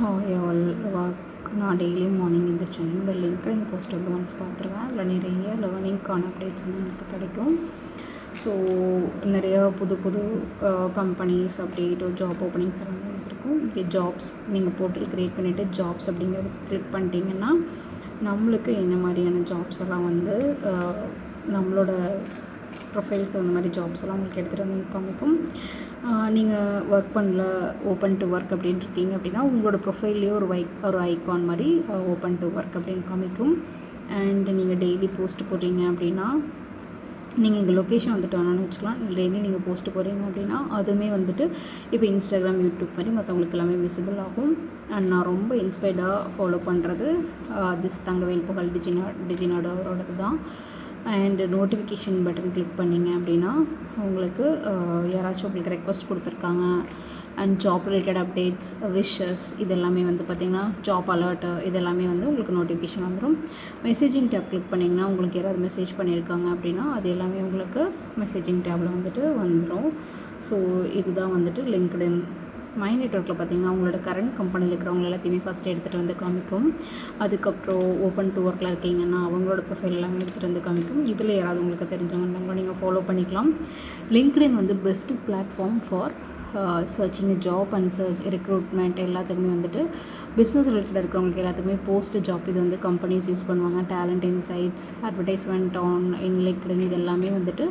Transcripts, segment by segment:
எவ்வளோ ஒர்க் நான் daily morning எழுந்திரிச்சு என்னோட லிங்க்டின் போஸ்ட் வந்து ஒன்ஸ் பார்த்துருவேன். அதில் நிறைய லேர்னிங்க்கான அப்டேட்ஸ் வந்து நமக்கு கிடைக்கும். ஸோ நிறையா புது புது கம்பெனிஸ் அப்டேட் ஜாப் ஓப்பனிங்ஸ் எல்லாமே இருக்கும். இங்கே ஜாப்ஸ் நீங்கள் போர்ட்டல் க்ரியேட் பண்ணிவிட்டு ஜாப்ஸ் அப்படிங்கிறது கிளிக் பண்ணிட்டீங்கன்னா நம்மளுக்கு என்ன மாதிரியான ஜாப்ஸ் எல்லாம் வந்து நம்மளோட ப்ரொஃபைலுக்கு தகுந்த மாதிரி ஜாப்ஸ் எல்லாம் உங்களுக்கு எடுத்துகிட்டு வந்து காமிக்கும். நீங்கள் ஒர்க் பண்ணல ஓப்பன் டு ஒர்க் அப்படின்னு இருக்கீங்க அப்படின்னா உங்களோட ப்ரொஃபைல்லேயே ஒரு ஐகான் மாதிரி ஓப்பன் டு ஒர்க் அப்படின்னு காமிக்கும். அண்ட் நீங்கள் டெய்லி போஸ்ட் போடுறீங்க அப்படின்னா நீங்கள் எங்கள் லொக்கேஷன் வந்துட்டு வேணான்னு வச்சுக்கலாம். டெய்லி நீங்கள் போஸ்ட்டு போடுறீங்க அப்படின்னா அதுவுமே வந்துட்டு இப்போ இன்ஸ்டாகிராம் யூடியூப் மாதிரி மற்றவங்களுக்கு எல்லாமே விசிபிள் ஆகும். அண்ட் நான் ரொம்ப இன்ஸ்பைர்டாக ஃபாலோ பண்ணுறது திஸ் தங்கவேல் புகழ் டிஜினாடு அவரோடது தான். அண்ட் நோட்டிஃபிகேஷன் பட்டன் கிளிக் பண்ணிங்க அப்படின்னா உங்களுக்கு யாராச்சும் உங்களுக்கு ரெக்வஸ்ட் கொடுத்துருக்காங்க and job related updates wishes இதெல்லாமே வந்து பார்த்திங்கன்னா ஜாப் அலர்ட்டு இதெல்லாமே வந்து உங்களுக்கு நோட்டிஃபிகேஷன் வந்துடும். மெசேஜிங் டேப் கிளிக் பண்ணிங்கன்னா உங்களுக்கு யாராவது மெசேஜ் பண்ணியிருக்காங்க அப்படின்னா அது எல்லாமே உங்களுக்கு மெசேஜிங் டேப்பில் வந்துட்டு வந்துடும். ஸோ இதுதான் வந்துட்டு லிங்க்டின். மை நெட்வொர்க்கில் பார்த்திங்கன்னா உங்களோட கரண்ட் கம்பெனியில் இருக்கிறவங்க எல்லாத்தையுமே ஃபஸ்ட்டு எடுத்துகிட்டு வந்து காமிக்கும். அதுக்கப்புறம் ஓப்பன் டு ஒர்க்கில் இருக்கீங்கன்னா அவங்களோட ப்ரொஃபைல் எல்லாமே எடுத்துகிட்டு வந்து காமிக்கும். இதில் யாராவது உங்களுக்கு தெரிஞ்சவங்க இருந்தாலும் நீங்கள் ஃபாலோ பண்ணிக்கலாம். லிங்க்டின் வந்து best platform for searching job and search recruitment எல்லாத்துக்குமே வந்துட்டு பிஸ்னஸ் ரிலேட்டட் இருக்கிறவங்களுக்கு எல்லாத்துக்குமே போஸ்ட் ஜாப் இது வந்து கம்பெனிஸ் யூஸ் பண்ணுவாங்க. Talent insights advertisement on LinkedIn இது எல்லாமே வந்துட்டு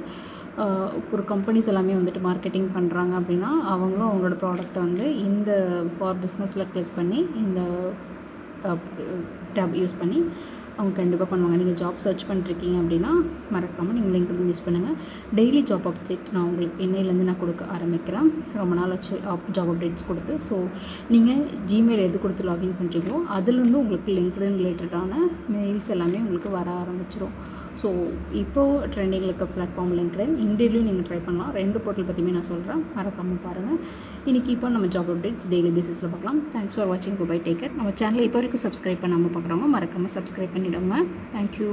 ஒரு கம்பெனிஸ் எல்லாமே வந்துட்டு மார்க்கெட்டிங் பண்ணுறாங்க அப்படின்னா அவங்களும் அவங்களோட ப்ராடக்ட்டை வந்து இந்த ஃபார் பிஸ்னஸில் கிளிக் பண்ணி இந்த டேப் யூஸ் பண்ணி அவங்க கண்டிப்பாக பண்ணுவாங்க. நீங்கள் ஜாப் சர்ச் பண்ணிருக்கீங்க அப்படின்னா மறக்காமல் நீங்கள் லிங்க்டின் யூஸ் பண்ணுங்கள். டெய்லி ஜாப் அப்டேட் நான் உங்களுக்கு இன்னையிலேருந்து நான் கொடுக்க ஆரம்பிக்கிறேன். ரொம்ப நாள் ஆச்சு ஜாப் அப்டேட்ஸ் கொடுத்து. ஸோ நீங்கள் ஜிமெயில் எது கொடுத்து லாகின் பண்ணுறீங்களோ அதுலேருந்து உங்களுக்கு லிங்க்டின் ரிலேட்டடான மெயில்ஸ் எல்லாமே உங்களுக்கு வர ஆரம்பிச்சிடும். ஸோ இப்போது ட்ரெண்டிங்கில் இருக்க பிளாட்ஃபார்ம் லிங்க்டின் இன்டர்வியூ நீங்கள் ட்ரை பண்ணலாம். 2 போர்ட்டல் பற்றியுமே நான் சொல்கிறேன், மறக்காமல் பாருங்கள். இன்றைக்கி இப்போ நம்ம ஜாப் அப்டேட்ஸ் டெய்லி பேசிஸில் பார்க்கலாம். தேங்க்ஸ் ஃபார் வாட்சிங். Bye take care. நம்ம சேனலை இப்போ வரைக்கும் சப்ஸ்கிரைப் பண்ணாமல் பார்க்குறவங்க மறக்காமல் சப்ஸ்கிரைப் பண்ணிவிடுங்க. தேங்க்யூ.